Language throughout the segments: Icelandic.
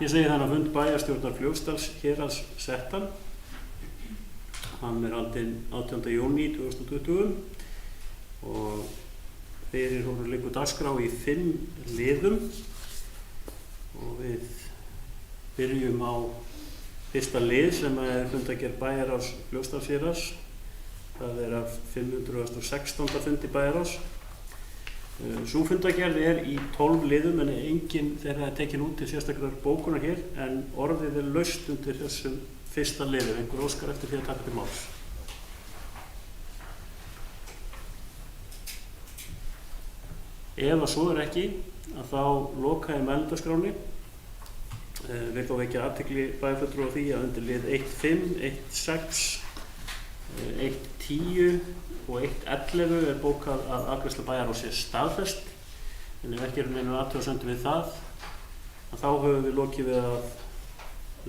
Ég segi þannig að fund bæjarstjórnar Fljótsdals héraðs settan. Hann haldinn 18. júní 2020 og fyrir honum liggur dagskrá í 5 liðum og við byrjum á fyrsta lið sem er fundagerð bæjarráðs Fljótsdals héraðs. Það er af 516. fundi bæjarráðs. Sú fundagerð er í 12 liðum en enginn þeirra er tekin út til sérstakrar bókunar hér en orðið er laust undir þessum fyrsta liði. Einhver óskar eftir því að taka til máls. Ef að svo er ekki, að þá loka ég mælendaskránni. Vil þó vekja athygli bæjarfulltrúa á því að undir lið 1.5, 1.6, 1.10 og 1.11 er bókað að afgreiðsla bæjarráðs sé staðfest. En ef ekki neinu athugasemdir við það, að þá höfum við lokið við að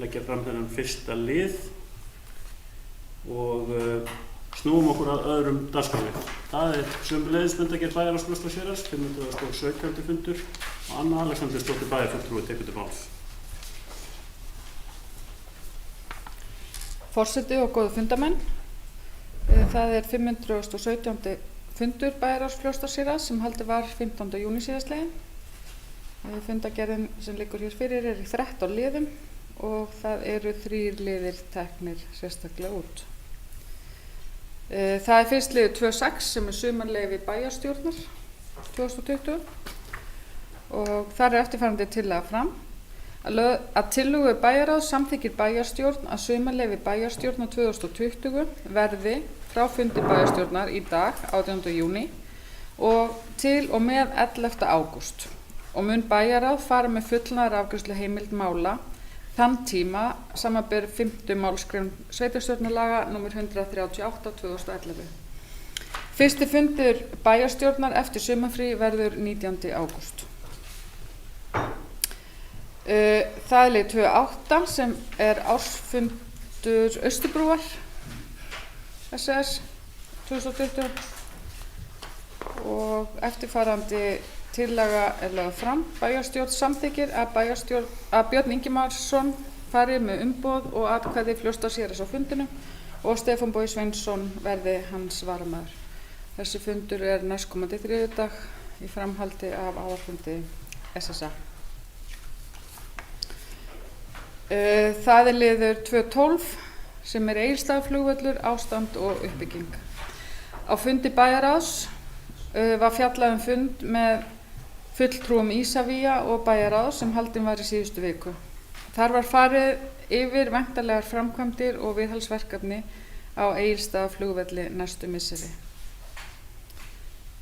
leggja fram þennan fyrsta lið og snúum okkur að öðrum dagskrárlið. Það er sömuleiðis fundagerð bæjarráðs Fljótsdals héraðs, 517. fundur og Anna Alexandersdóttir bæjarfulltrúi tekur til máls. Forseti og góðu fundamenn. Það er 517. fundur bæjarráðs Fljótsdals héraðs sem haldið var 15. júní síðastliðinn. Fundagerðin sem liggur hér fyrir er í 13 liðum og það eru 3 liðir teknir sérstaklega út. Það er fyrst liður 2.6 sem er sumarleyfi bæjarstjórnar 2020 og þar er eftirfarandi tillaga fram. Að tillögu bæjarráðs samþykkir bæjarstjórn að sumarleyfi bæjarstjórnar 2020 verði frá fundi bæjarstjórnar í dag 18. júní og til og með 11. ágúst og mun bæjarráð fara með fullnaðarafgreiðslu heimild mála þann tíma samanber 5. málsgrein sveitarstjórnarlaga nr. 138/2011. Fyrsti fundur bæjarstjórnar eftir sumarfrí verður 19. ágúst. Það er lið 2.8 sem er ársfundur Austurbrúar SS 2020 og eftirfarandi tillaga er lögð fram. Bæjarstjórn samþykkir að Björn Ingimarsson fari með umboð og atkvæði Fljótsdals héraðs á fundinum og Stefán Bogi Sveinsson verði hans varamaður. Þessi fundur er næstkomandi þriðjudag í framhaldi af aðalfundi SSA. Það er liður 2.12 sem er Egilsstaðaflugvöllur, ástand og uppbygging. Á fundi bæjarráðs var fjallað fund með fulltrúum Isavia og bæjarráðs sem haldinn var í síðustu viku. Þar var farið yfir væntanlegar framkvæmdir og viðhaldsverkefni á Egilsstaðaflugvelli næstu misseri.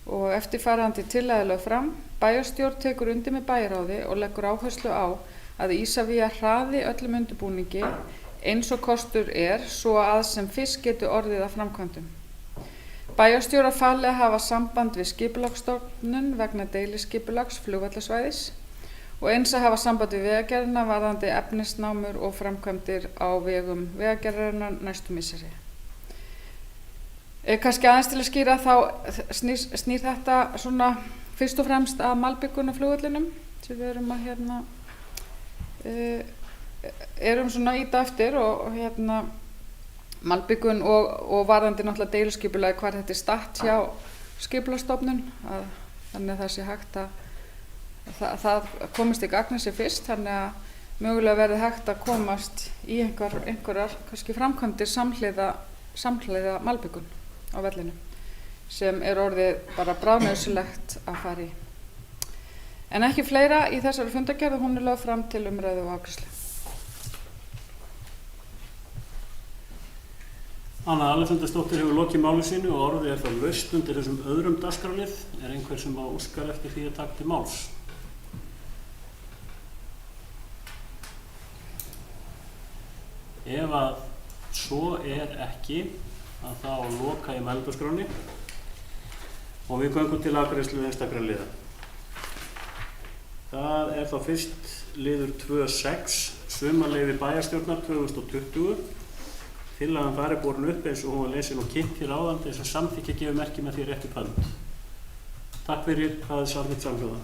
Og eftirfarandi tillaga er lögð fram. Bæjarstjórn tekur undir með bæjarráði og leggur áherslu á að Isavia hraði öllum undirbúningi eins og kostur er svo að sem fyrst getur orðið að framkvæmdum. Bæjarstjóra falið að hafa samband við skipulagsstofnun vegna deiliskipulags flugvallasvæðis og eins að hafa samband við vegagerðina varðandi efnisnámur og framkvæmdir á vegum vegagerðarinnar næstu misseri. Kannski aðeins til að skýra þá snýr þetta svona fyrst og fremst að malbikun á flugvallinum sem við erum að erum svona íta eftir og malbikun og varðandi náttúrulega deiliskipulagi hvar þetta er statt hjá skipulagsstofnun þannig að það sé hægt að það komist í gagnið sér fyrst þannig að mögulega verði hægt að komast í einhverjar kannski framkvæmdir samhliða malbikun á vellinu sem er orðið bara bráðnauðsynlegt að fara í. En ekki fleira í þessari fundagerð og hún er lögð fram til umræðu og afgreiðslu. Anna Alexandersdóttir hefur lokið máli sínu og orðið er þá laust undir þessum öðrum dagskrárlið. Er einhver sem óskar eftir því að taka til máls? Ef að svo er ekki, að þá loka ég mælendaskránni og við göngum til afgreiðslu einstakra liða. Það er þá fyrst liður 2.6, sumarleyfi bæjarstjórnar 2020. Tillagan þar er borin upp eins og hún var lesin og kynnt hér áðan til þess að samþykkja gefur merki með því rétt upp hönd. Takk fyrir, það er samþykkt samhljóða.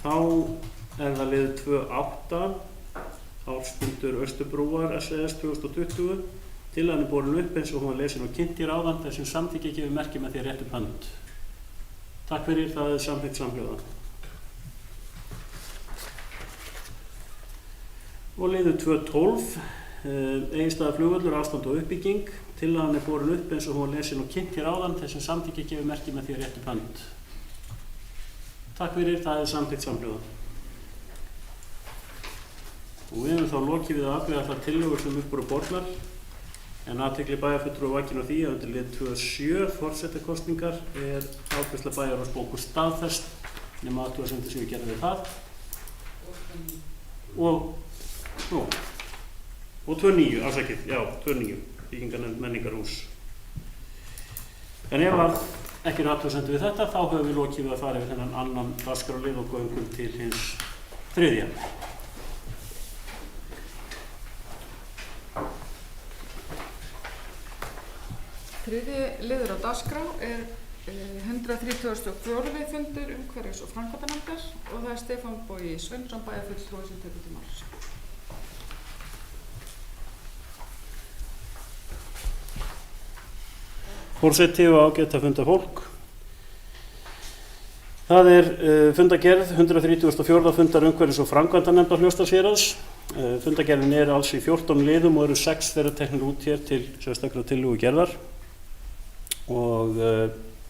þá það liður 2.8 ársfundur Austurbrúar SES 2020. Tillagan borin upp eins og hún var lesin og kynnt hér áðan, þessum samþykki gefur merki með því að rétt upp hönd. Takk fyrir, það samþykkt samhljóða. Og liður 2.12 Egilsstaðaflugvöllur, ástand og uppbygging. Tillagan borin upp eins og hún var lesin og kynnt hér áðan, þessum samþykki gefur merki með því að rétt upp hönd. Takk fyrir, það samþykkt samhljóða. Og við höfum þá lokið við að afgreiða allar tillögur sem upp voru bornar, en athygli bæjarfulltrúa vakin á því að undir lið 2.7 forsetakosningar afgreiðsla bæjarráðsbókar staðfest nema athugasemdir sem við gerðum við það. Og 2.9, afsakið, já, 2.9, byggingarnefnd menningarhús. En ef að ekki athugasemdir við þetta, þá höfum við lokið við að fara yfir þennan annan dagskrárlið og göngum til hins þriðja. Þriðji liður á dagskrá 134. fundur umhverfis- og framkvæmdanefndar og það Stefán Bogi Sveinsson bæjarfulltrúi sem tekur til máls. Forseti og ágæta fundafólk. Það fundagerð 134. fundar umhverfis- og framkvæmdanefndar Fljótsdalshéraðs. Fundagerðin alls í 14 liðum og eru 6 þeirra teknir út hér til sérstakra tillögu gerðar. Og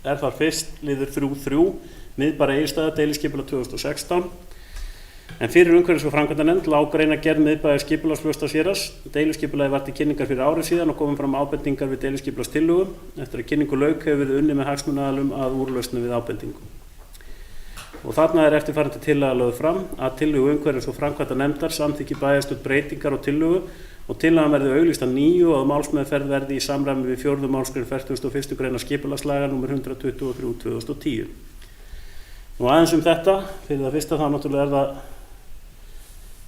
þar fyrst liður 3.3 miðbæra Egilsstaða deiliskipulag 2016. En fyrir umhverfis- og framkvæmdanefnd lá greinargerð miðbæjar skipulags Fljótsdalshéraðs. Deiliskipulagið var til kynningar fyrir ári síðan og komum fram ábendingar við deiliskipulagstillögum. Eftir að kynningu lauk hefur verið unnið með hagsmunaaðilum að úrlausnum við ábendingum. Og þarna eftirfarandi tillaga lögð fram að tillögu umhverfis- og framkvæmdanefndar samþykki bæjarstjórn breytingar á tillögu og tillagan verði auglýst að nýju og að málsmeðferð verði í samræmi við 4. málsgrein 41. grein skipulagslaga nr. 123/2010. Nú aðeins þetta, fyrir það fyrsta þá náttúrulega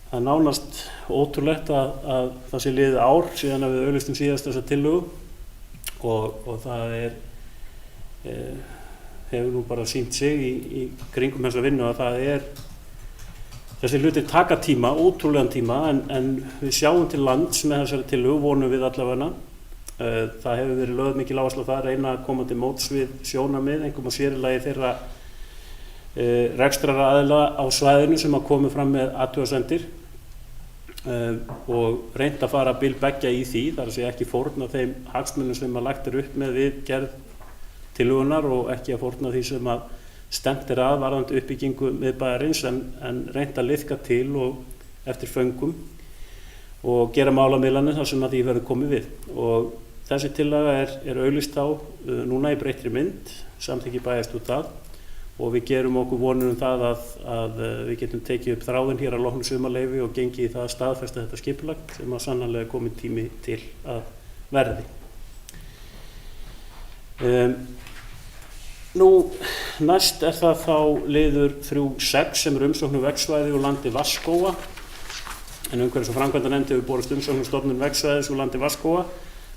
það nánast ótrúlegt að það sé liðið ár síðan að við auglýstum síðast þessa tillögu og það hefur nú bara sýnt sig í kringum þessa vinnu að þessi hlutir taka tíma, ótrúlegan tíma, en við sjáum til lands með þessari tillögu, vonum við allavega. Það hefur verið lögð mikil áhersla á það að reyna að koma til móts við sjónarmið, einkum og sér í lagi þeirra rekstraraðila á svæðinu sem að komu fram með athugasemdir og reynt að fara bil beggja í því, þar að segja ekki fórna þeim hagsmunum sem að lagt upp með við gerð tillögunar og ekki að fórna því sem að stefnt að varðandi uppbyggingu miðbæjarins en reynt að liðka til og eftir föngum og gera málamiðlanir þar sem að því verður komið við. Og þessi tillaga auglýst á núna í breyttri mynd, samþykki bæjast út það og við gerum okkur vonir það að við getum tekið upp þráðinn hér að loknu sumarleyfi og gengið í það að staðfesta þetta skipulag sem að sannarlega komið tími til að verði. Nú, næst það þá liður 3.6 sem umsóknum vegsvæði úr landi vatnsskóga. En umhverfis- og framkvæmdanefnd hefur borist umsóknum stofnun vegsvæðis úr landi vatnsskóga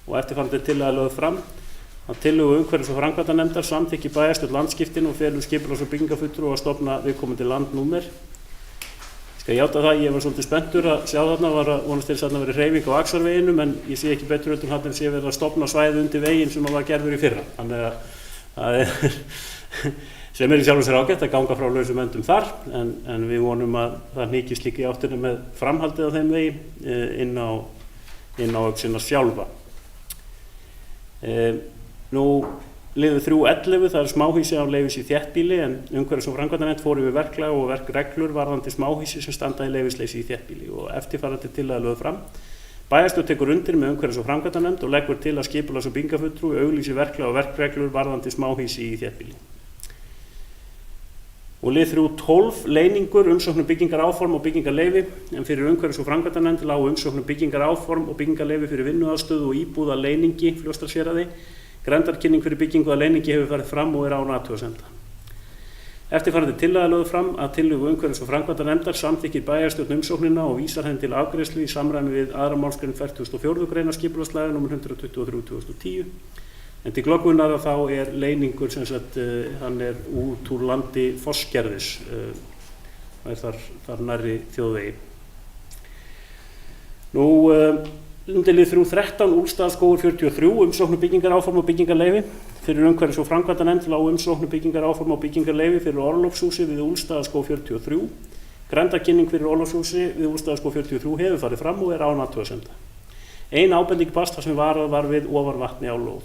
og eftirfarandi tillaga lögð fram að tillögu umhverfis- og framkvæmdanefndar samþykki bæjarstjórn landskiptin og felur skipulags- og byggingarfulltrúa að stofna viðkomandi landnúmer. Ég skal játa það, ég var svolítið spenntur að sjá þarna, var að vonast til þess að þarna verið hreyfing á Axarveginum en ég sé ekki betur heldur en sé verið að stofna svæði undir veginn sem var gerður í fyrra. Þannig að það sem í sjálfu sér ágætt að ganga frá lausum endum þar en við vonum að það hnikist líka í áttina með framhaldið á þeim vegi inn á öxina sjálfa. Nú liður 3.11 það smáhýsi á leyfis í þéttbýli en umhverfis- og framkvæmdanefnd fór yfir verklag og verkreglur varðandi smáhýsi sem standa í leyfisleysi í þéttbýli og eftirfarandi tillaga lögð fram. Bæjarstjórn tekur undir með umhverfis- og framkvæmdanefnd og leggur til að skipulags- og byggingarfulltrúi auglýsi verklag og verkreglur varðandi smáhýsi í þéttbýli. Og lið 3.12 leyningur, umsóknum byggingaráform og byggingarleyfi en fyrir umhverfis- og framkvæmdanefnd lágu umsóknum byggingaráform og byggingarleyfi fyrir vinnuaðstöðu og íbúða leyningi Fljótsdalshéraði. Grenndarkynning fyrir byggingu að leyningi hefur farið fram og án athugasemda. Eftirfarandi tillaga lögð fram að tillögu umhverfis- og framkvæmdanefndar samþykkir bæjarstjórn umsóknina og vísar henni til afgreiðslu í samræmi við 2. málsgrein 44. grein skipulagslaga nr. 123/2010. En til glöggvunar þá leyningur sem sagt hann út úr landi Fossgerðis og þar nærri þjóðvegi. Undir lið 3.13 Úlfsstaðaskógur 43 umsókn byggingaráform og byggingarleyfi fyrir umhverfis- og framkvæmdanefnd lá umsókn byggingaráform og byggingarleyfi fyrir orlofshúsi við Úlfsstaðaskóg 43. Grenndarkynning fyrir orlofshúsi við Úlfsstaðaskóg 43 hefur farið fram og án athugasemda. Ein ábending barst þar sem varað var við ofanvatni á lóð.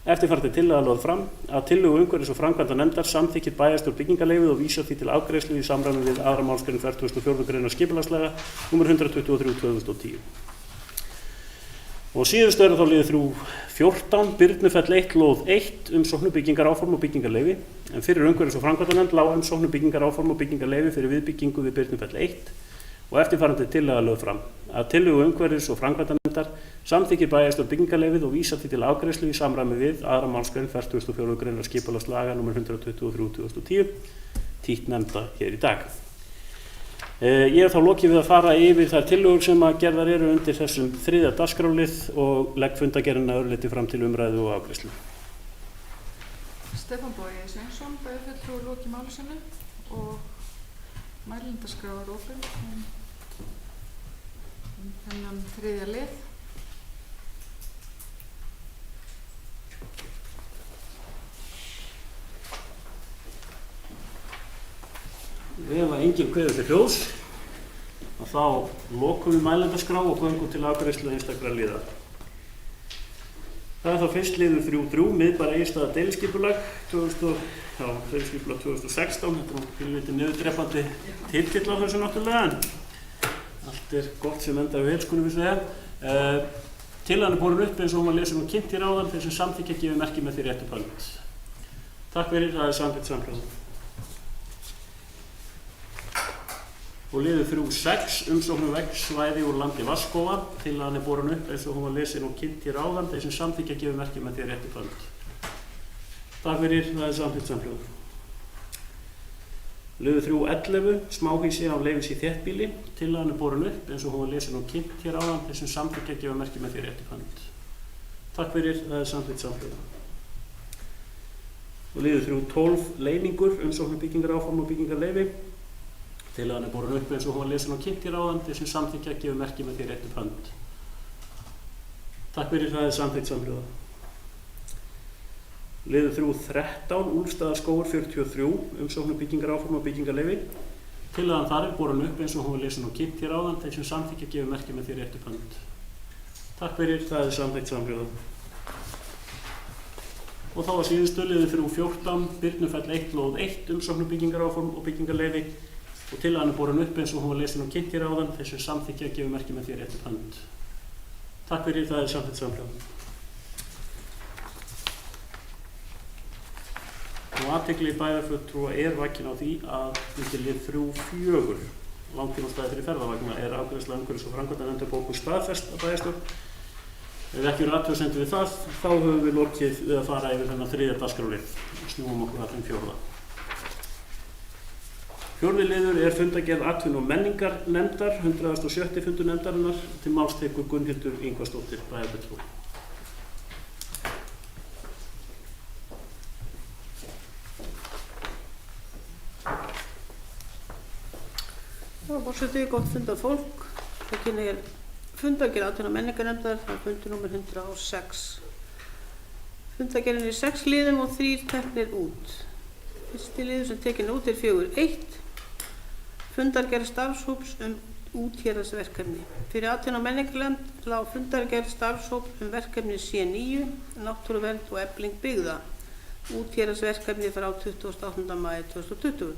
Eftirfarandi tillaga lögð fram að tillögu umhverfis- og framkvæmdanefndar samþykkir bæjarstjórn byggingarleyfið og vísar því til afgreiðslu í samræmi við 2. málsgrein 44. greinar skipulagslaga nr. 123/2010. Og síðustu þá liður 3.14 Birnufell 1 lóð 1 umsókn byggingaráform og byggingarleyfi en fyrir umhverfis- og framkvæmdanefnd lá umsókn byggingaráform og byggingarleyfi fyrir viðbyggingu við Birnufell 1 og eftirfarandi tillaga lögð fram að tillögu umhverfis- og framkvæmdanefndar samþykkir bæjarstjórn byggingarleyfið og vísar því til afgreiðslu í samræmi við 2. málsgrein 44. greinar skipulagslaga nr. 123/2010 títt nefnda hér í dag. Ég þá lokið við að fara yfir þær tillögur sem að gerðar eru undir þessum 3. dagskrárlið og legg fundargerðina öðruleyti fram til umræðu og afgreiðslu. Stefán Bogi Sveinsson, bæjarfulltrúi lokið máli sínu og mælendaskrá er opin þennan 3. lið. Ef að enginn kveður til hljóðs, þá lokum við mælendaskrá og göngum til afgreiðslu einstakra liða. Það þá fyrst liður 3.3, miðbær Egilsstaða deiliskipulag 2016. Þetta er pínlítið niðurdrepandi titill á þessu náttúrulega, en allt er gott sem endar vel, skulum við segja. Tillagan er borin upp eins og hún var lesin og kynnt hér áðan, þeir sem samþykkja gefið merki með því réttu hönd. Takk fyrir, það er samþykkt samhljóða. Og liður 3.6 umsókn veggsvæði úr landi vatnsskóga. Tillagan er borin upp eins og hún var lesin og kynnt hér áðan, þeir sem samþykkja gefið merki með því réttu hönd. Takk fyrir, það er samþykkt samhljóða. Liður 3.11 smáhýsi á leyfis í þéttbýli. Tillagan er borin upp eins og hún var lesin og kynnt hér áðan, þeir sem samþykkja gefið merki með því réttu hönd. Takk fyrir, það er samþykkt samhljóða. Og liður 3.12 leyningur umsókn byggingaráform og byggingarleyfi. Tillagan er borin upp eins og hún var lesin og kynnt hér áðan, þeir sem samþykkja gefið merki með því réttu hönd. Takk fyrir, það er samþykkt samhljóða. Liður 3.13 Úlfsstaðaskógur 43 umsókn byggingaráform og byggingarleyfi. Tillagan þar er borin upp eins og hún var lesin og kynnt hér áðan, þeir sem samþykkja gefið merki með því réttu hönd. Takk fyrir, það er samþykkt samhljóða. Og þá var síðustu liður 3.14 Birnufell 1 lóð 1 umsókn byggingaráform og byggingarleyfi. Og tillagan er borin upp eins og hún var lesin og kynnt hér áðan, þeir sem samþykkja gefið merki með því réttu hönd. Takk fyrir, það er samþykkt samhljóða. Og athygli bæjarfulltrúa er vakin á því að undir lið 3.4 langtímastæði fyrir ferðavagna er afgreiðsla umhverfis- og framkvæmdanefndar bókuð staðfest af bæjarstjórn. Ef ekki eru athugasemdir við það, þá höfum við lokið við að fara yfir þennan 3. dagskrárlið og snúum okkur að þeim 4. 4. liður er fundargerð atvinnu- og menningarnefndar, 107. fundur nefndarinnar. Til máls tekur Gunnhildur Ingvarsdóttir, bæjarfulltrúi. Forseti, gott fundað fólk. Það kynni fundargerð atvinnu- og menningarnefndar, það er fundur nr. 106. Fundargerðin er í 6 liðum og 3 teknir út. Fyrsti liður sem tekin út er 4.1. Fundargerð starfshóps úthéraðsverkefni. Fyrir atvinnu- og menningarnefnd lá fundargerð starfshóps verkefni C9, náttúruvernd og efling byggða, úthéraðsverkefni frá 28. maí 2020.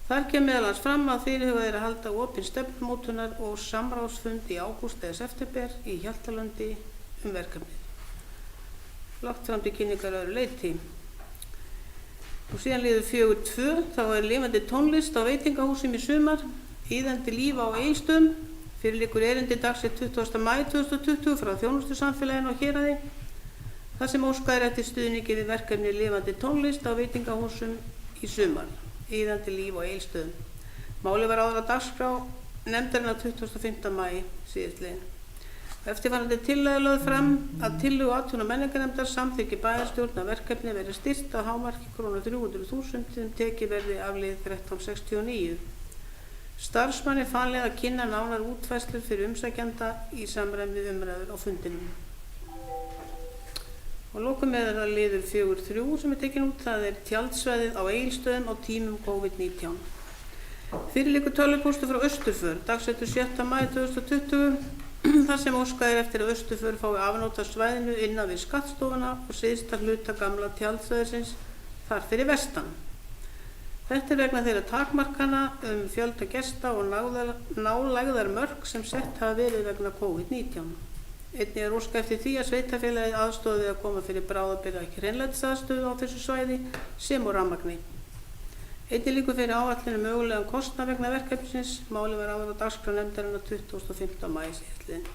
Þar kemur meðal annars fram að fyrirhugað er að halda opinn stefnumótunar og samráðsfund í ágúst eða september í Hjaltalandi verkefnið. Lagt fram til kynningar öðru leyti. Og síðan liður 4.2, þá er lifandi tónlist á veitingahúsum í sumar, iðandi líf á Egilsstöðum. Fyrir liggur erindi dagsett 20. maí 2020 frá þjónustusamfélaginu á Héraði, þar sem óskað er eftir stuðningi við verkefni lifandi tónlist á veitingahúsum í sumar, iðandi líf á Egilsstöðum. Málið var áður á dagskrá nefndarinnar 25. maí síðastliðinn. Eftirfarandi tillaga er lögð fram að tillögu atvinnu- og menningarnefndar samþykki bæjarstjórn að verkefni verði styrkt að hámarki krónu 300.000 sem tekið verði af lið 1369. Starfsmanni falið að kynna nánar útfærslur fyrir umsækjanda í samræmi við umræður á fundinum. Og lokum er það liður 4.3 sem er tekin út, það er tjaldsvæðið á Egilsstöðum á tímum COVID-19. Fyrir liggur tölvupóstur frá Austurför, dagsettur 7. maí 2020, þar sem óskað er eftir að Austurför fái afnóta svæðinu innan við skattstofuna og syðsta hluta gamla tjaldsvæðisins þar fyrir vestan. Þetta er vegna þeirra takmarkana fjölda gesta og nálægðar mörk sem sett hafa verið vegna COVID-19. Einnig er óskað eftir því að sveitarfélagið aðstoði við að koma fyrir bráðabirgða hreinlætisaðstöðu á þessu svæði sem og rafmagni. Einnig liggur fyrir áætlun mögulegan kostnað vegna verkefnisins. Málið var áður á dagskrá nefndarinnar 25. maí síðastliðinn.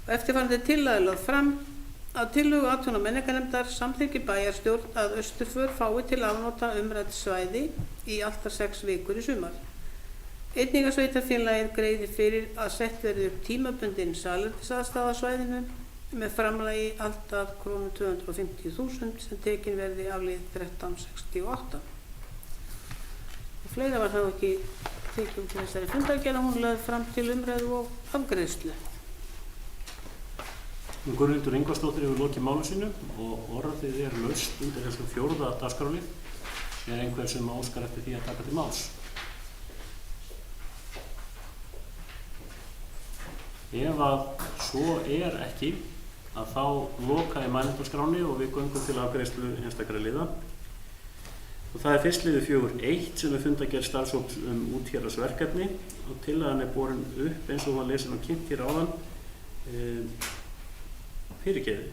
Og eftirfarandi tillaga er lögð fram að tillögu atvinnu- og menningarnefndar samþykki bæjarstjórn að Austurför fái til afnota umrædd svæði í allt að 6 vikur í sumar. Einnig að sveitarfélagið greiði fyrir að sett verði upp tímabundin salernisaðstaða á svæðinu með framlagi allt að krónu 250.000 sem tekin verði af lið 1368. Og fleira var það ekki tekið út í þessari fundargerð, hún lögð fram til umræðu og afgreiðslu. Guðrúnhildur Ingvarsdóttir hefur lokið máli sínu og orðið er laust undir þessum 4. dagskrárlið. Er einhver sem óskar eftir því að taka til máls? Ef að svo er ekki, að þá loka ég mælendaskránni og við göngum til afgreiðslu einstakra liða. Og það er fyrst liður 4.1 sem er fundargerð starfshóps úthéraðsverkefni og tillagan er borin upp eins og var lesin og kynnt hér áðan. Fyrirgeði.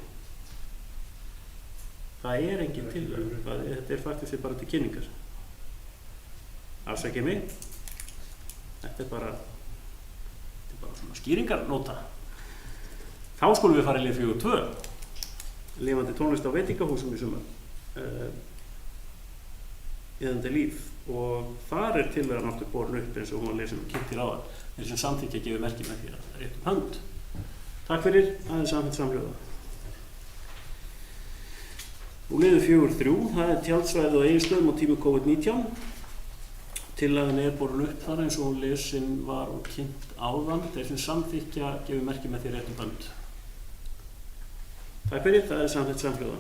Það er engin tillaga, þetta er faktisk bara til kynningar. Afsakið mig. Þetta er bara svona skýringarnóta. Þá skulum við fara í lið 4.2. Lifandi tónlist á veitingahúsum í sumar. Iðandi líf. Og þar er tillagan aftur borin upp eins og hún var lesin og kynnt hér áðan. Þeir sem samþykkja gefur merki með því að rétt hönd. Takk fyrir, aðeins samfétt samhljóða. Og liður 4.3, það er tjaldsvæðið á Egilsstöðum á tímum COVID-19. Tillagan er borin upp þar eins og hún lesin var og kynnt áðan. Þeir sem samþykkja gefur merki með því rétt hönd. Takk fyrir, það er samfétt samhljóða.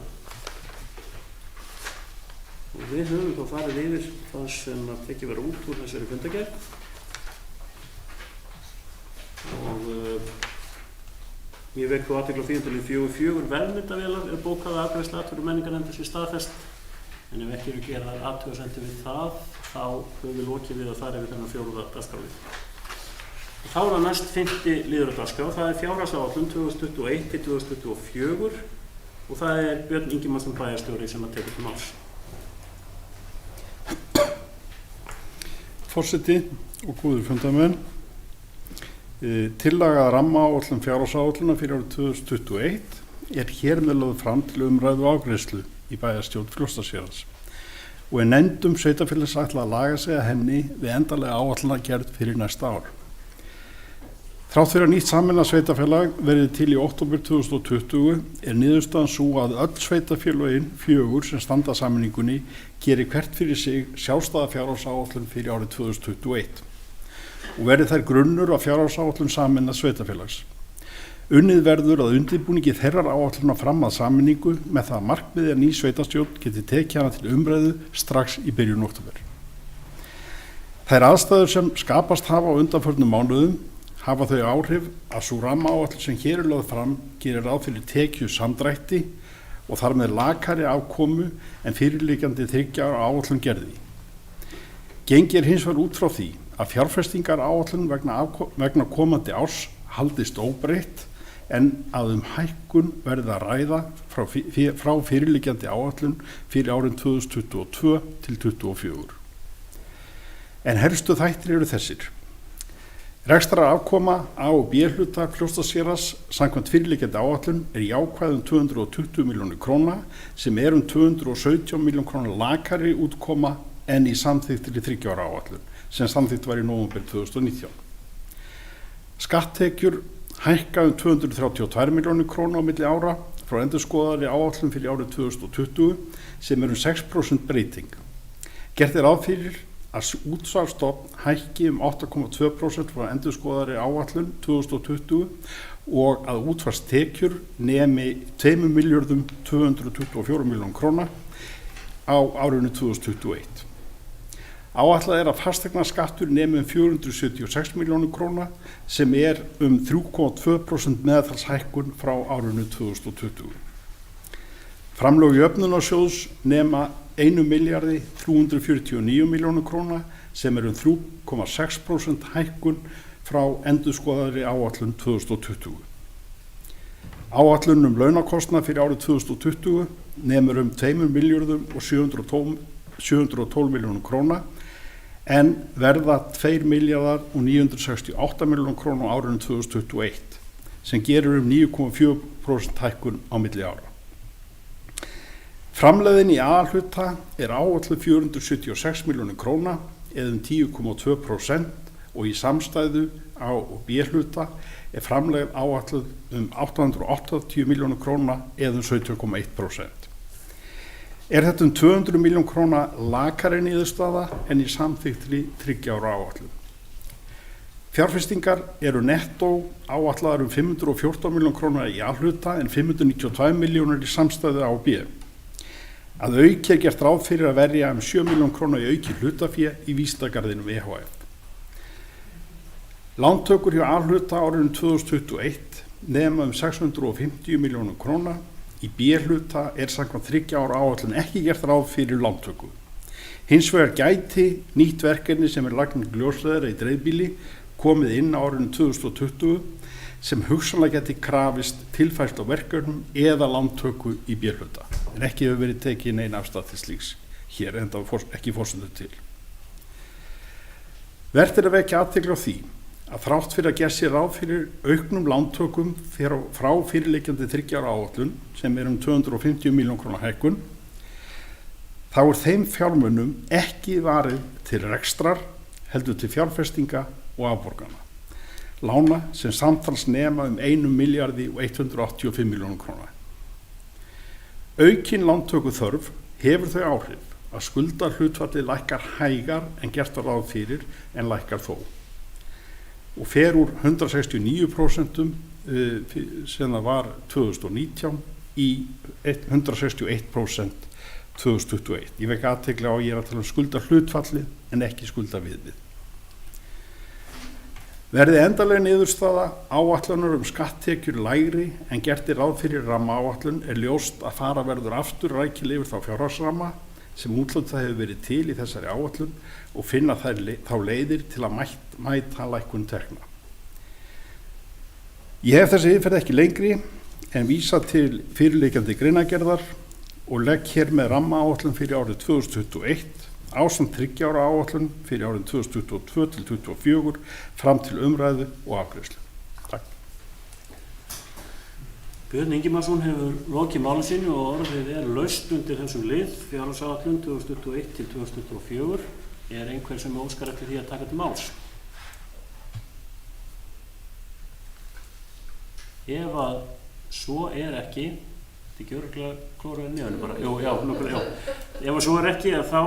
Og við höfum þá farið yfir það sem að tekið vera út úr þessari fundargerð. Og ég vek þó athygli á því að 4.4 vefmyndavélar er bókað að afgreiðslu atvinnu- og menningarnefndar sé staðfest. En ef ekki eru gerðar athugasemdir við það, þá höfum við lokið við að fara yfir þennan 4. dagskrárlið. Þá er það næst 5. liður á dagskrá, það er fjárhagsáætlun 2021 til 2024 og það er Björn Ingimarsson bæjarstjóri sem að tekur til máls. Forseti og góðir fundarmenn, tillaga rammaáætlun fjárhagsáætlunar fyrir árið 2021 er hér með lögð fram til umræðu og afgreiðslu í bæjarstjórn Fljótsdalshéraðs og er nefndum sveitarfélags ætlað að laga sig að henni við endanlega áætlunargerð fyrir næsta ár. Þrátt fyrir að nýtt sameinað sveitarfélag verði til í október 2020 er niðurstaðan sú að öll sveitarfélögin 4 sem standa að sameiningunni geri hvert fyrir sig sjálfstæða fjárhagsáætlun fyrir árið 2021 og verði þær grunnur af fjárhagsáætlun sameinað sveitarfélags. Unnið verður að undirbúningi þeirrar áætlunar fram að sameiningu með það markmiði að ný sveitarstjórn geti tekið hana til umræðu strax í byrjun október. Þær aðstæður sem skapast hafa á undanförnum mánuðum hafa þau áhrif að sú rammaáætlun sem hér er lögð fram gerir ráð fyrir tekjusamdrætti og þar með lakari afkomu en fyrirliggjandi 3 ára áætlun gerði. Gengi er hins vegar út frá því að fjárfestingar áætlun vegna komandi árs haldist óbreytt en að hækkun verði að ræða frá fyrirliggjandi áætlun fyrir árin 2022 til 2024. En helstu þættir eru þessir. Rekstrar afkoma A og B hluta Fljótsdalshéraðs samkvæmt fyrirliggjandi áætlun er jákvæð 220 milljónir króna sem er 217 milljón króna lakari útkoma en í samþykktir 3 ára áætlun sem samþykkt var í nóvember 2019. Skatttekjur hækka 232 milljónir króna á milli ára frá endurskoðaðri áætlun fyrir árið 2020 sem 6% breyting. Gert ráð fyrir að útsvarsstofn hækki 8,2% frá endurskoðaðri áætlun 2020 og að útsvarstekjur nemi 2.224 milljónum króna á árinu 2021. Áætlað að fasteignaskattur nemi 476 milljónum króna sem 3,2% meðaltalshækkun frá árinu 2020. Framlög jöfnunarsjóðs nema 1.349 milljónum króna sem 3,6% hækkun frá endurskoðaðri áætlun 2020. Áætlun launakostnað fyrir árið 2020 nemur 2.712 milljónum króna en verða 2.968 milljónum króna á árinu 2021 sem gerir 9,4% hækkun á milli ára. Framlegðin í A-hluta áætluð 476 milljónir króna eða 10,2% og í samstæðu A- og B-hluta framlegð áætluð 880 milljónir króna eða 17,1%. Þetta 200 milljón króna lakari niðurstaða en í samþykktri 3 ára áætlun. Fjárfestingar nettó áætlaðar 514 milljón króna í A-hluta en 592 milljónir í samstæðu A og B. Að auki gert ráð fyrir að verja 7 milljón króna í auki hlutafé í Vísindagarðinum EHF. Lántökur hjá A-hluta árinu 2021 nema 650 milljónum króna. Í B-hluta samkvæmt 3 ára áætlun ekki gert ráð fyrir lántöku. Hins vegar gæti nýtt verkefni sem lagning ljósleiðara í dreifbýli komið inn á árinu 2020 sem hugsanlega geti krafist tilfærslu á verkefnum eða lántöku í B-hluta. En ekki hefur verið tekið nein afstæð til slíks hér, enda ekki forsendur til. Vert að vekja athygli á því að þrátt fyrir að gera sér ráð fyrir auknum lántökum frá fyrirliggjandi 3 ára áætlun sem 250 milljón króna hækkun, þá þeim fjármunum ekki varið til rekstrar, heldur til fjárfestinga og afborgana. Lána sem samtals nema 1.185 milljónum króna. Aukin lántöku þörf hefur þau áhrif að skuldahlutfallið lækkar hægar en gert var ráð fyrir en lækkar þó. Og fer úr 169% sem það var 2019 í 161% 2021. Ég vek athygli á að ég að tala skuldahlutfallið en ekki skuldaviðmið. Verði endanlega niðurstaða áætlunar skatttekjur lægri en gert ráð fyrir rammaáætlun ljóst að fara verður aftur rækilega yfir þá fjárhagsramma sem úthlutað hefur verið til í þessari áætlun og finna þá leiðir til að mæta lækkun tekna. Ég hef þessi yfirferð ekki lengri en vísa til fyrirliggjandi greinargerðar og legg hér með rammaáætlun fyrir árið 2021 ásamt 3 ára áætlun fyrir árið 2022 til 2024 fram til umræðu og afgreiðslu. Takk. Björn Ingimarsson hefur lokið máli sínu og orðið laust undir þessum lið fjárhagsáætlun 2021 til 2024. Einhver sem óskar eftir því að taka til máls? Ef að svo ekki, þetta ekki örugglega klóraði niður bara. Ef að svo ekki þá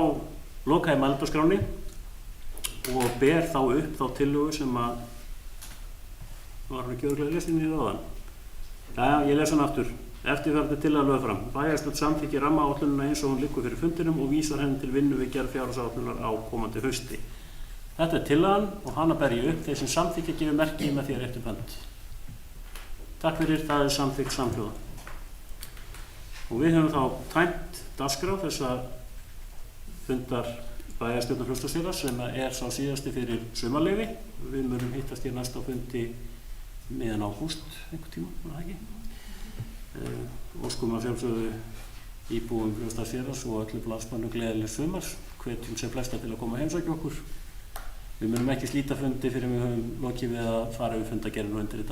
loka ég mælendaskránni og ber þá upp þá tillögu sem að var ekki örugglega lesin í ráðan. Ég les hann aftur. Eftirfarandi tillaga lögð fram. Bæjarstjórn samþykkir rammaáætlunina eins og hún liggur fyrir fundinum og vísar henni til vinnu við gerð fjárhagsáætlunar á komandi hausti. Þetta tillagan og hana ber ég upp. Þeir sem samþykkja gefur merki með því að rétta upp hönd. Takk fyrir, það samþykkt samhljóða. Og við höfum þá tæmt dagskrá þessa fundar bæjarstjórnar Fljótsdalshéraðs sem sá síðasti fyrir sumarleyfi. Við munum hittast hér næst á fundi miðjan ágúst einhvern tíma, var það ekki? Óskum að sjálfsögðu íbúum Fljótsdalshéraðs og öllum landsmönnum gleðileg sumar. Hvetjum sem flesta til að koma að heimsækja okkur. Við munum ekki slíta fundi fyrir við höfum lokið við að fara yfir fundagerðina og undirrita